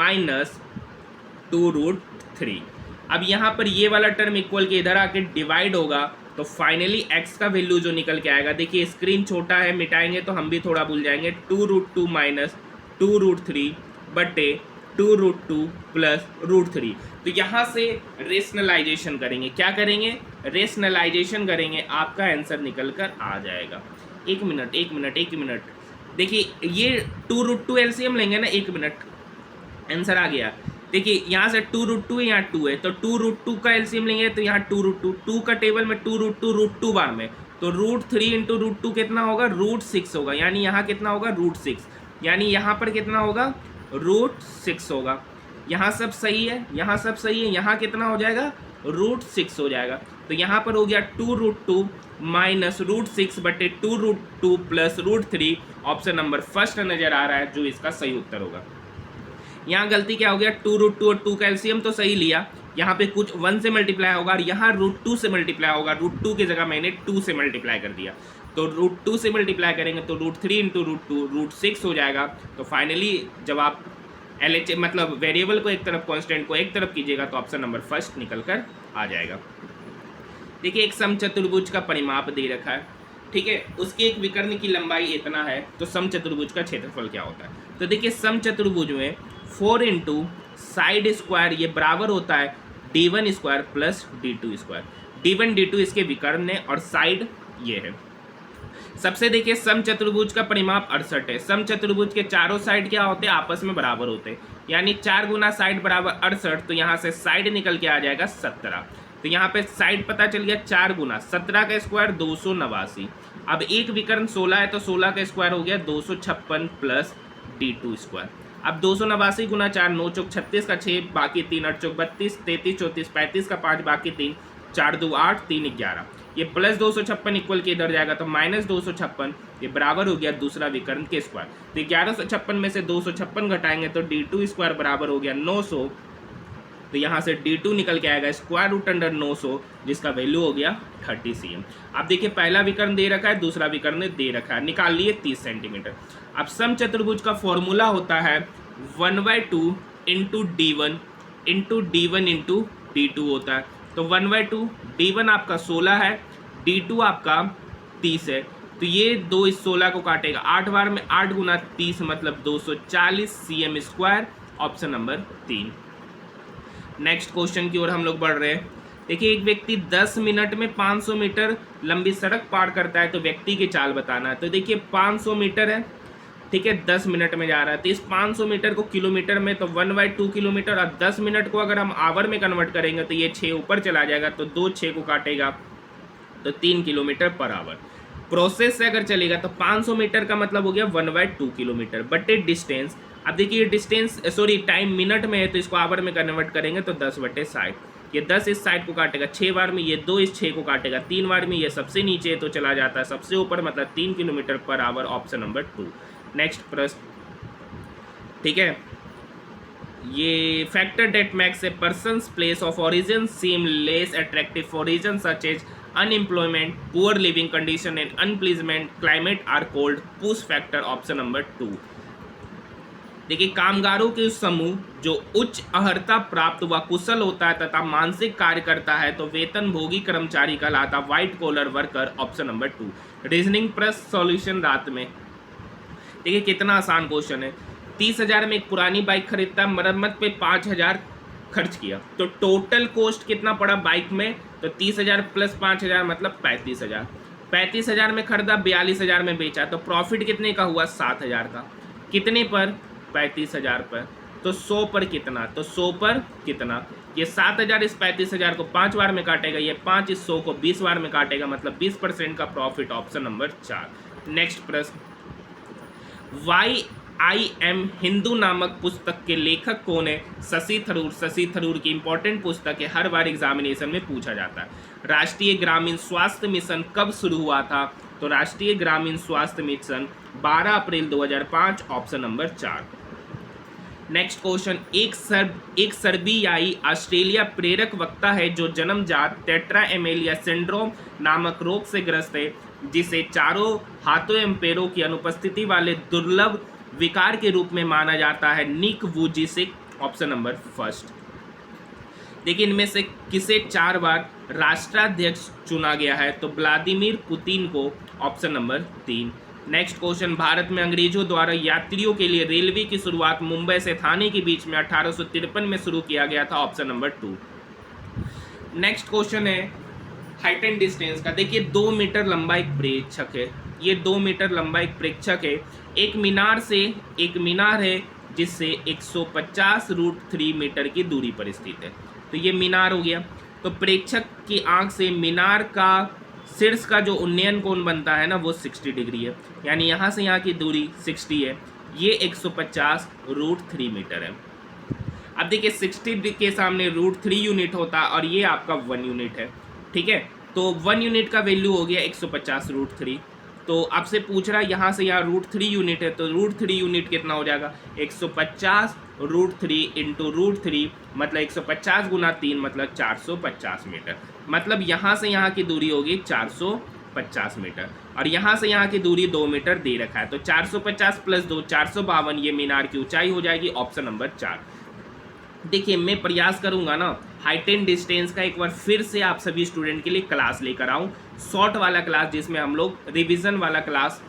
2√3। अब यहाँ पर ये वाला टर्म इक्वल के इधर आके डिवाइड होगा, तो फाइनली x का वैल्यू जो निकल के आएगा, देखिए स्क्रीन छोटा है, मिटाएंगे तो हम भी थोड़ा भूल जाएंगे, 2√2 - 2√3 बटे 2√2 + √3। तो यहाँ से रेशनलाइजेशन करेंगे, क्या करेंगे, रेशनलाइजेशन करेंगे, आपका आंसर निकल कर आ जाएगा। एक मिनट, देखिए ये 2√2 एलसीएम लेंगे ना, 1 मिनट, आंसर आ गया। देखिए यहाँ से 2√2 है, यहाँ 2 है, तो 2√2 का एलसीएम लेंगे तो यहाँ 2√2, 2 का टेबल में 2√2 बार में, तो √3 × √2 कितना होगा, √6 होगा, यानी यहाँ कितना होगा √6, यानी यहाँ पर कितना होगा √6 होगा। यहाँ सब सही है, यहाँ सब सही है, यहाँ कितना हो जाएगा √6 हो जाएगा। तो यहाँ पर हो गया 2√2 - √6 बटे 2√2 + √3। ऑप्शन नंबर फर्स्ट नजर आ रहा है जो इसका सही उत्तर होगा। यहाँ गलती क्या हो गया, 2√2 और 2 का एलसीएम तो सही लिया, यहाँ पे कुछ 1 से मल्टीप्लाई होगा और यहाँ √2 से मल्टीप्लाई होगा, √2 की जगह मैंने 2 से मल्टीप्लाई कर दिया, तो √2 से मल्टीप्लाई करेंगे तो √3 × √2 √6 हो जाएगा। तो फाइनली जब आप LH मतलब वेरिएबल को एक तरफ, कांस्टेंट को एक तरफ कीजिएगा तो ऑप्शन नंबर फर्स्ट निकल कर आ जाएगा। देखिए एक समचतुर्भुज का परिमाप दे रखा है, ठीक है, उसकी एक विकर्ण की लंबाई इतना है, तो समचतुर्भुज का क्षेत्रफल क्या होता है। तो देखिए समचतुर्भुज में 4 × साइड स्क्वायर ये बराबर होता है d1² + d2²। d1 d2 इसके विकर्ण है और साइड ये है। सबसे देखिए समचतुर्भुज का परिमाप 68 है। समचतुर्भुज के चारों साइड क्या होते हैं, आपस में बराबर होते हैं, यानी 4 गुना साइड बराबर 68, तो यहाँ से साइड निकल के आ जाएगा 17। तो यहाँ पे साइड पता चल गया 4 गुना 17 का स्क्वायर 289। अब एक विकर्ण 16 है तो 16 का स्क्वायर हो गया 256 + d2²। अब 289 गुना 4 9 चौक 36 का 6 बाकी 3 8 चौक 32 33 34 35 का 5 बाकी 3 4 2 8 3 11। ये प्लस 256 इक्वल के इधर जाएगा तो माइनस 256, ये बराबर हो गया दूसरा विकर्ण के स्क्वायर। तो 1156 में से 256 घटाएंगे तो d2 स्क्वायर बराबर हो गया 900। तो यहाँ से d2 निकल के आएगा स्क्वायर रूट अंडर 900, जिसका वैल्यू हो गया 30 cm। अब देखिए पहला विकर्ण दे रखा है, दूसरा विकर्ण दे रखा है, निकाल लिए 30 सेंटीमीटर। अब समचतुर्भुज का फॉर्मूला होता है 1/2 into d1 into d1 into d2 होता है। तो 1/2 d1 आपका 16 है, d2 आपका 30 है। तो ये 2 इस 16 को काटेगा 8 बार में, 8 गुना 30 मतलब 240 cm square, option number 3। Next question की ओर हम लोग बढ़ रहे हैं। देखिए एक व्यक्ति 10 मिनट में 500 मीटर लंबी सड़क पार करता है, तो व्यक्ति की चाल बताना है। तो देखिए 500 मीटर है, ठीक है, 10 मिनट में जा रहा है। तो इस 500 मीटर को किलोमीटर में तो 1/2 किलोमीटर, और 10 मिनट को अगर हम आवर में कन्वर्ट करेंगे तो ये 6 ऊपर चला जाएगा, तो 2 6 को काटेगा तो 3 किलोमीटर पर आवर। प्रोसेस से अगर चलेगा तो 500 मीटर का मतलब हो गया 1/2 किलोमीटर बटे डिस्टेंस। अब देखिए डिस्टेंस टाइम मिनट में है, तो इसको आवर में कन्वर्ट करेंगे तो 10/60। ये 10 इस साइड को काटेगा 6 बार में, ये 2 इस 6 को काटेगा 3 बार में, ये सबसे नीचे है तो चला जाता है सबसे ऊपर, मतलब 3 kilometre per hour, option number 2। Next प्रश्न, ठीक है, ये factor that makes a person's place of origin seem less attractive for reason such as unemployment, poor living condition and unpleasant climate are called push factor, option number 2। देखिए कामगारों के उस समूह जो उच्च अर्हता प्राप्त व कुशल होता है तथा मानसिक कार्य करता है तो वेतन भोगी कर्मचारी कहलाता, white collar worker, option number 2। Reasoning प्रश्न सॉल्यूशन रात में। देखिए कितना आसान क्वेश्चन है। 30,000 में एक पुरानी बाइक खरीदता, मरम्मत पे 5,000 खर्च किया, तो टोटल कॉस्ट कितना पड़ा बाइक में, तो 30,000 प्लस 5,000 मतलब 35,000। 35,000 में खरीदा, 42,000 में बेचा, तो प्रॉफिट कितने का हुआ, 7,000 का। कितने पर, 35,000 पर। तो 100 पर कितना, तो 100 पर कितना, ये 7,000 इस 35,000 को 5 बार में काटेगा, ये 5 इस 100 को 20 बार में काटेगा, मतलब 20% का प्रॉफिट, ऑप्शन नंबर 4। नेक्स्ट प्रश्न, YIM हिंदू नामक पुस्तक के लेखक कौन है, शशि थरूर। शशि थरूर की इंपॉर्टेंट पुस्तक है, हर बार एग्जामिनेशन में पूछा जाता है। राष्ट्रीय ग्रामीण स्वास्थ्य मिशन कब शुरू हुआ था, तो राष्ट्रीय ग्रामीण स्वास्थ्य मिशन 12 अप्रैल 2005, ऑप्शन नंबर 4। नेक्स्ट क्वेश्चन, एक सर्बियाई ऑस्ट्रेलिया प्रेरक वक्ता है जो जन्मजात टेट्रा एमेलिया सिंड्रोम नामक रोग से ग्रस्त है, जिसे चारों हाथों एवं पैरों की अनुपस्थिति वाले दुर्लभ विकार के रूप में माना जाता है, निक वुजिसिक, ऑप्शन नंबर 1। देखिए इनमें से किसे 4 बार राष्ट्राध्यक्ष चुना गया है, तो व्लादिमीर पुतिन को, option number 3। Next question, Bharat में अंग्रेजों द्वारा यात्रियों के लिए रेलवे की शुरुआत मुंबई से थाने के बीच में 1853 में शुरू किया गया था, ऑप्शन नंबर 2। नेक्स्ट क्वेश्चन है हाइट एंड डिस्टेंस का। देखिए 2 मीटर लंबा एक प्रेक्षक है, ये 2 मीटर लंबा एक प्रेक्षक है, एक मीनार है जिससे 150√3 मीटर की दूरी पर स्थित है, तो ये मीनार हो गया। तो प्रेक्षक की आंख से मीनार का शीर्ष का जो उन्नयन कोण बनता है ना, वो 60 डिग्री है, यानी यहाँ से यहाँ की दूरी 60 है, ये 150√3 मीटर है। अब देखिए 60 के सामने √3 यूनिट होता है और ये आपका 1 यूनिट है, ठीक है। तो 1 यूनिट का वैल्यू हो गया 150√3। तो आपसे पूछ रहा है यहाँ से यहाँ √3 यूनिट है, तो √3 यूनिट कितना हो जाएगा, 150√3 इंटू √3 मतलब 150 गुना 3 मतलब 450 मीटर। मतलब यहाँ से यहाँ की दूरी होगी 450 मीटर, और यहाँ से यहाँ की दूरी 2 मीटर दे रखा है, तो 450 प्लस 2 452, ये मीनार की ऊंचाई हो जाएगी, ऑप्शन नंबर 4। देखिए मैं प्रयास करूंगा ना हाइट एंड डिस्टेंस का एक बार फिर से आप सभी स्टूडेंट के लिए क्लास लेकर आऊँ, शॉर्ट वाला क्लास, जिसमें हम लोग रिवीजन वाला क्लास,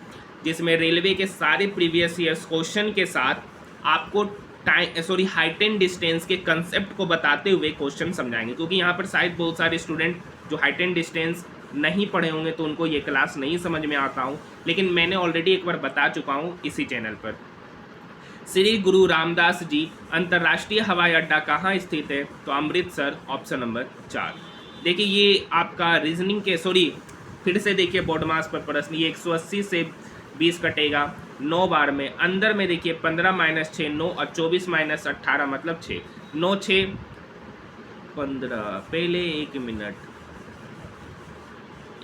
जिसमें रेलवे के सारे प्रीवियस ईयर्स क्वेश्चन के साथ आपको हाइट एंड डिस्टेंस के कंसेप्ट को बताते हुए क्वेश्चन समझाएंगे, क्योंकि यहाँ पर शायद बहुत सारे स्टूडेंट जो हाइट एंड डिस्टेंस नहीं पढ़े होंगे तो उनको ये क्लास नहीं समझ में आता हूँ, लेकिन मैंने ऑलरेडी एक बार बता चुका हूँ इसी चैनल पर। श्री गुरु रामदास जी अंतर्राष्ट्रीय हवाई अड्डा कहाँ स्थित है, तो अमृतसर, ऑप्शन नंबर 4। देखिए ये आपका रीजनिंग के फिर से देखिए बोर्ड मास पर प्रश्न, ये 180 से 20 कटेगा 9 बार में, अंदर में देखिए 15 - 6 9 और 24 - 18 मतलब 6, 9 6 15, पहले 1 मिनट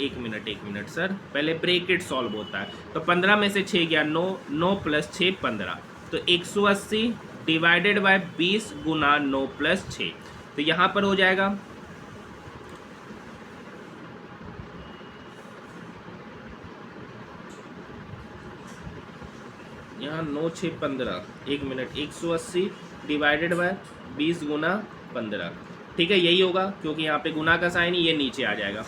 एक मिनट सर, पहले ब्रैकेट सॉल्व होता है। तो 15 में से 6 गया 9, 9 प्लस 6 15, तो 180 डिवाइडेड बाय 20 गुना 9 प्लस 6, तो यहाँ पर हो जाएगा यहाँ 9 6 15, एक मिनट, 180 डिवाइडेड बाय 20 गुना 15, ठीक है, यही होगा क्योंकि यहाँ पे गुना का साइन ही, ये नीचे आ जाएगा।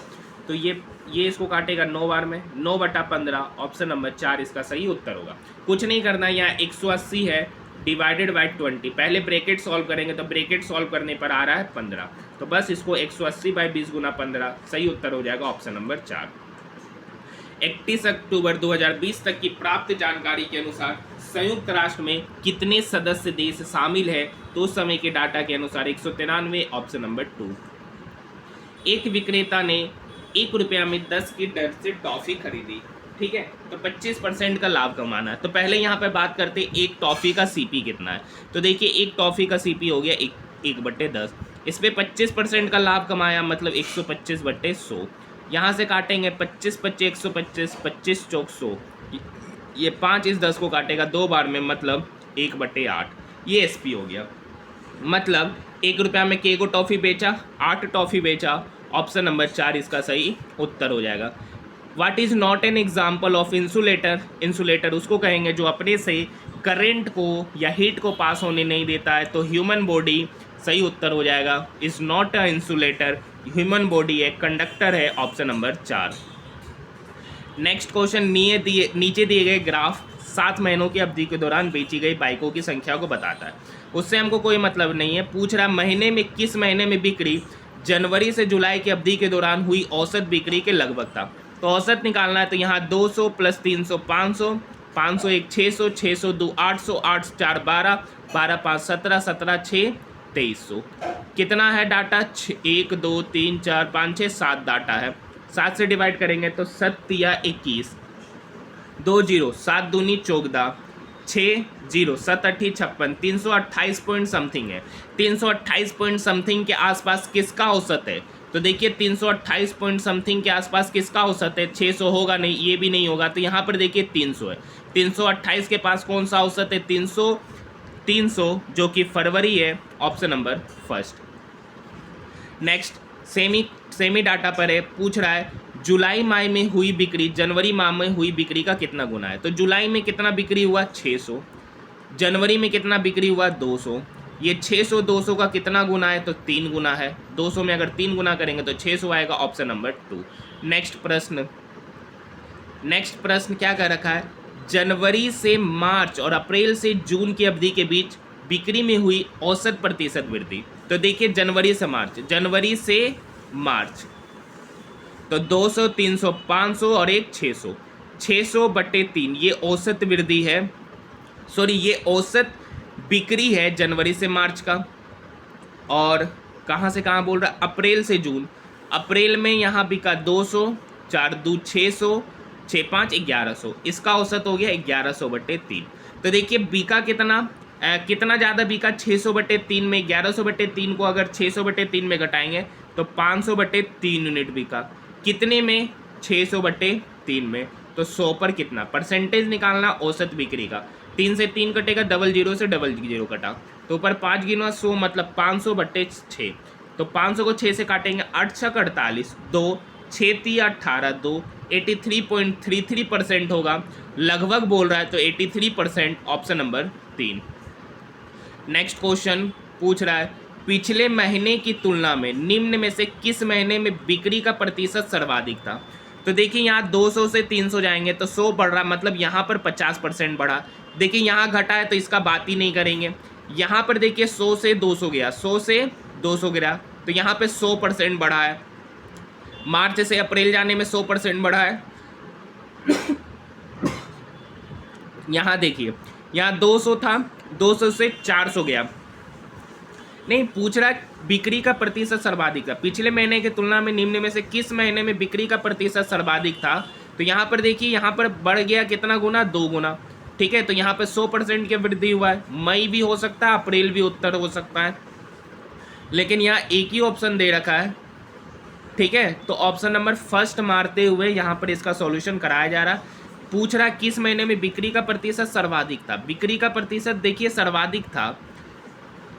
तो ये इसको काटेगा 9 बार में, 9/15, ऑप्शन नंबर 4 इसका सही उत्तर होगा। कुछ नहीं करना, यहाँ 180 है डिवाइडेड बाय 20, पहले ब्रैकेट सॉल्व करेंगे तो ब्रैकेट सॉल्व करने पर आ रहा है 15, तो बस इसको 180 बाय 20 गुना 15, सही उत्तर हो जाएगा ऑप्शन नंबर 4। 31 अक्टूबर 2020 तक की प्राप्त जानकारी के अनुसार संयुक्त राष्ट्र में कितने सदस्य देश शामिल है, तो उस समय के डाटा के अनुसार 193, ऑप्शन नंबर 2। एक विक्रेता ने 1 रुपया में 10 की दर से टॉफी खरीदी, ठीक है, तो 25% का लाभ कमाना है। तो पहले यहाँ पे बात करते एक टॉफी का सीपी कितना है। तो देखिए एक टॉफी का सीपी हो गया 1/10, इस पर 25% का लाभ कमाया, मतलब 125/100। यहाँ से काटेंगे 25 25 125, 25 चौक 100, ये 5 इस 10 को काटेगा 2 बार में, मतलब 1/8, ये एसपी हो गया। मतलब 1 रुपया में के को टॉफ़ी बेचा, 8 टॉफ़ी बेचा, ऑप्शन नंबर 4 इसका सही उत्तर हो जाएगा। What is not an example of insulator? Insulator उसको कहेंगे जो अपने से करंट को या हीट को पास होने नहीं देता है, तो ह्यूमन बॉडी सही उत्तर हो जाएगा। Is not a insulator, human body एक कंडक्टर है, ऑप्शन नंबर 4। नेक्स्ट क्वेश्चन, नीचे दिए गए ग्राफ 7 महीनों की अवधि के दौरान बेची गई बाइकों की संख्या को बताता है। उससे हमको कोई मतलब नहीं है, पूछ रहा महीने में किस महीने में बिक्री जनवरी से जुलाई की अवधि के दौरान हुई औसत बिक्री के लगभग था। तो औसत निकालना है, तो यहाँ 200 प्लस 300 500, 500 1 600, 600 2 800, 8 4 12, 12 5 17, 17 6 2300। कितना है डाटा? 1 2 3 4 5 6 7 डाटा है। 7 से डिवाइड करेंगे तो 7 या 21, 2 0, 7 दूनी 14, 6 0, 7 8 56, 328 पॉइंट समथिंग है। 328 पॉइंट समथिंग के आसपास किसका औसत है? तो देखिए 328 पॉइंट समथिंग के आसपास किसका औसत है? 600 होगा नहीं, ये भी नहीं होगा, तो यहाँ पर देखिए 300 है। 328 के पास कौन सा औसत है? 300 जो कि फरवरी है, option number first. Next semi data पर है, पूछ रहा है जुलाई माह में हुई बिक्री जनवरी माह में हुई बिक्री का कितना गुना है। तो जुलाई में कितना बिक्री हुआ? 600। जनवरी में कितना बिक्री हुआ? 200। ये 600 200 का कितना गुना है? तो 3 गुना है। 200 में अगर 3 गुना करेंगे तो 600 आएगा, ऑप्शन नंबर 2। नेक्स्ट प्रश्न क्या कर रखा है? जनवरी से मार्च और अप्रैल से जून की अवधि के बीच बिक्री में हुई औसत प्रतिशत वृद्धि। तो देखिए जनवरी से मार्च, तो 200 300 500 और एक 600, 600/3 ये औसत वृद्धि है, सॉरी ये औसत बिक्री है जनवरी से मार्च का। और कहाँ से कहाँ बोल रहा है? अप्रैल से जून। अप्रैल में यहाँ बिका 200, 4 2 600, 6 5 1100, इसका औसत हो गया 1100/3। तो देखिए बिका कितना ज़्यादा बिका? 600/3 में। 1100/3 को अगर 600/3 में घटाएंगे तो 500/3 यूनिट बिका। कितने में? 600/3 में। तो 100 पर कितना? परसेंटेज निकालना औसत बिक्री का। 3 से 3 कटेगा, 00 से 00 कटा, तो ऊपर 5 गिनवा 100, मतलब 500/6। तो 500 को 6 से काटेंगे, 8 6 48, 2 6 3 18, 2 83.33% होगा, लगभग बोल रहा है, तो 83%, ऑप्शन नंबर 3। नेक्स्ट क्वेश्चन पूछ रहा है पिछले महीने की तुलना में निम्न में से किस महीने में बिक्री का प्रतिशत सर्वाधिक था। तो देखिए यहाँ 200 से 300 जाएंगे तो 100 बढ़ रहा, मतलब यहाँ पर 50% बढ़ा। देखिए यहाँ घटा है तो इसका बात ही नहीं करेंगे। यहाँ पर देखिए 100 से 200 गया, 100 से 200 गिरा, तो यहाँ पे 100% बढ़ा है। मार्च से अप्रैल जाने में 100% बढ़ा है। यहाँ देखिए यहाँ 200 था, 200 से 400 गया। नहीं, पूछ रहा है बिक्री का प्रतिशत सर्वाधिक था पिछले महीने की तुलना में निम्न में से किस महीने में बिक्री का प्रतिशत सर्वाधिक था। तो यहाँ पर देखिए यहाँ पर बढ़ गया कितना गुना? 2 गुना। ठीक है, तो यहाँ पर 100% की वृद्धि हुआ है। मई भी हो सकता है, अप्रैल भी उत्तर हो सकता है, लेकिन यहाँ एक ही ऑप्शन दे रखा है, ठीक है, तो ऑप्शन नंबर फर्स्ट मारते हुए यहाँ पर इसका सॉल्यूशन कराया जा रहा। पूछ रहा किस महीने में बिक्री का प्रतिशत सर्वाधिक था। बिक्री का प्रतिशत देखिए सर्वाधिक था,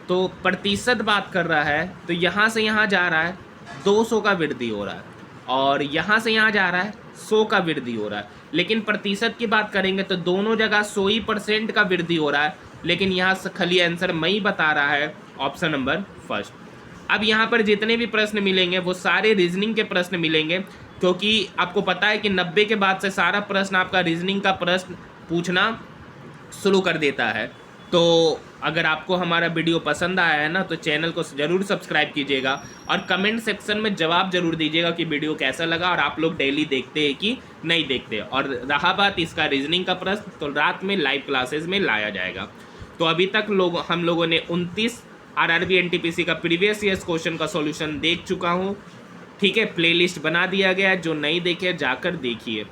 तो प्रतिशत बात कर रहा है, तो यहाँ से यहाँ जा रहा है 200 का वृद्धि हो रहा है, और यहाँ से यहाँ जा रहा है 100 का वृद्धि हो रहा है। लेकिन प्रतिशत की बात करेंगे तो दोनों जगह 100% का वृद्धि हो रहा है, लेकिन यहाँ से खाली आंसर मैं ही बता रहा है, ऑप्शन नंबर फर्स्ट। अब यहाँ पर जितने भी प्रश्न मिलेंगे वो सारे रीजनिंग के प्रश्न मिलेंगे, क्योंकि आपको पता है कि 90 के बाद से सारा प्रश्न आपका रीजनिंग का प्रश्न पूछना शुरू कर देता है। तो अगर आपको हमारा वीडियो पसंद आया है ना, तो चैनल को ज़रूर सब्सक्राइब कीजिएगा और कमेंट सेक्शन में जवाब जरूर दीजिएगा कि वीडियो कैसा लगा और आप लोग डेली देखते हैं कि नहीं देखते। और रहा बात इसका रीजनिंग का प्रश्न, तो रात में लाइव क्लासेस में लाया जाएगा। तो अभी तक हम लोगों ने 29 आरआरबी एनटीपीसी का प्रीवियस ईयर्स क्वेश्चन का सॉल्यूशन देख चुका हूँ। ठीक है, प्लेलिस्ट बना दिया गया है, जो नहीं देखे जाकर देखिए।